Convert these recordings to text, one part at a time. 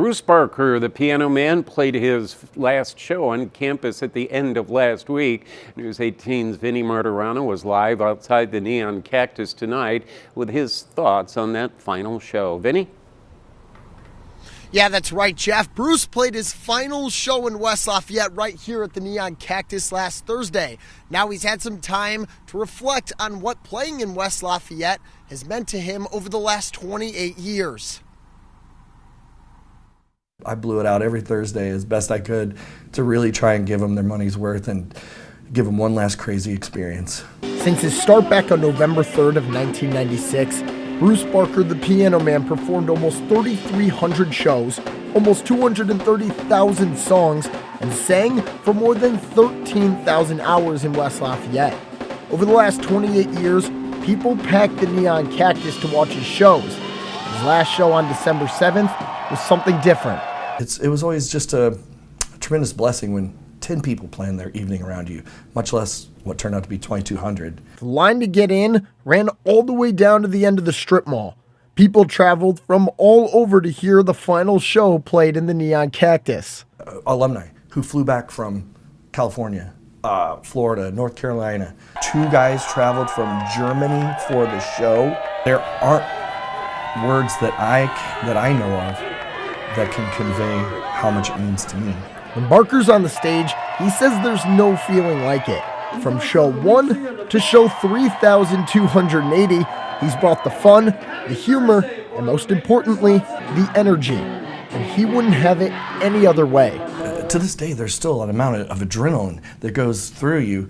Bruce Barker, the piano man, played his last show on campus at the end of last week. News 18's Vinny Martirano was live outside the Neon Cactus tonight with his thoughts on that final show. Vinny? Yeah, that's right, Jeff. Bruce played his final show in West Lafayette right here at the Neon Cactus last Thursday. Now he's had some time to reflect on what playing in West Lafayette has meant to him over the last 28 years. I blew it out every Thursday as best I could to really try and give them their money's worth and give them one last crazy experience. Since his start back on November 3rd of 1996, Bruce Barker, the piano man, performed almost 3,300 shows, almost 230,000 songs, and sang for more than 13,000 hours in West Lafayette. Over the last 28 years, people packed the Neon Cactus to watch his shows. His last show on December 7th was something different. It was always just a tremendous blessing when 10 people planned their evening around you, much less what turned out to be 2,200. The line to get in ran all the way down to the end of the strip mall. People traveled from all over to hear the final show played in the Neon Cactus. Alumni who flew back from California, Florida, North Carolina. 2 guys traveled from Germany for the show. There aren't words that I know of that can convey how much it means to me. When Barker's on the stage, he says there's no feeling like it. From show 1 to show 3,280, he's brought the fun, the humor, and most importantly, the energy. And he wouldn't have it any other way. To this day, there's still an amount of adrenaline that goes through you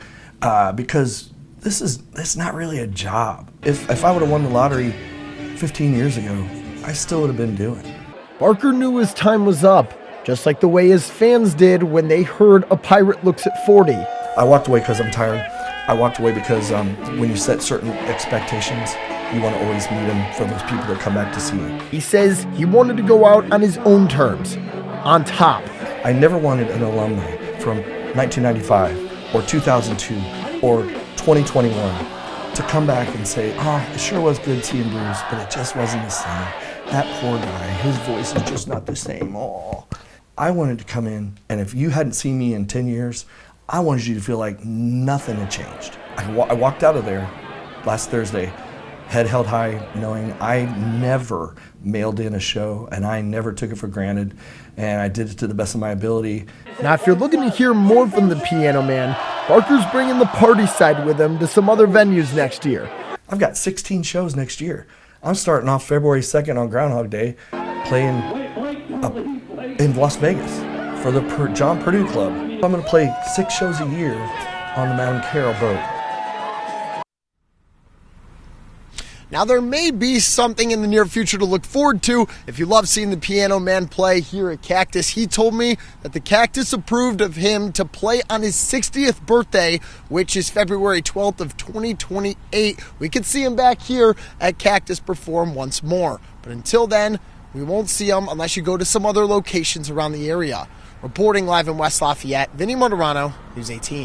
because it's not really a job. If I would have won the lottery 15 years ago, I still would have been doing it. Barker knew his time was up, just like the way his fans did when they heard A Pirate Looks at 40. I walked away because I'm tired. I walked away because when you set certain expectations, you want to always meet them for those people that come back to see you. He says he wanted to go out on his own terms, on top. I never wanted an alumni from 1995 or 2002 or 2021 to come back and say, it sure was good seeing Bruce, but it just wasn't the same. That poor guy, his voice is just not the same. I wanted to come in, and if you hadn't seen me in 10 years, I wanted you to feel like nothing had changed. I walked out of there last Thursday, head held high, knowing I never mailed in a show, and I never took it for granted, and I did it to the best of my ability. Now, if you're looking to hear more from the piano man, Barker's bringing the party side with him to some other venues next year. I've got 16 shows next year. I'm starting off February 2nd on Groundhog Day, playing in Las Vegas for the John Purdue Club. I'm going to play 6 shows a year on the Mountain Carroll boat. Now, there may be something in the near future to look forward to. If you love seeing the piano man play here at Cactus, he told me that the Cactus approved of him to play on his 60th birthday, which is February 12th of 2028. We could see him back here at Cactus perform once more. But until then, we won't see him unless you go to some other locations around the area. Reporting live in West Lafayette, Vinny Martirano, News 18.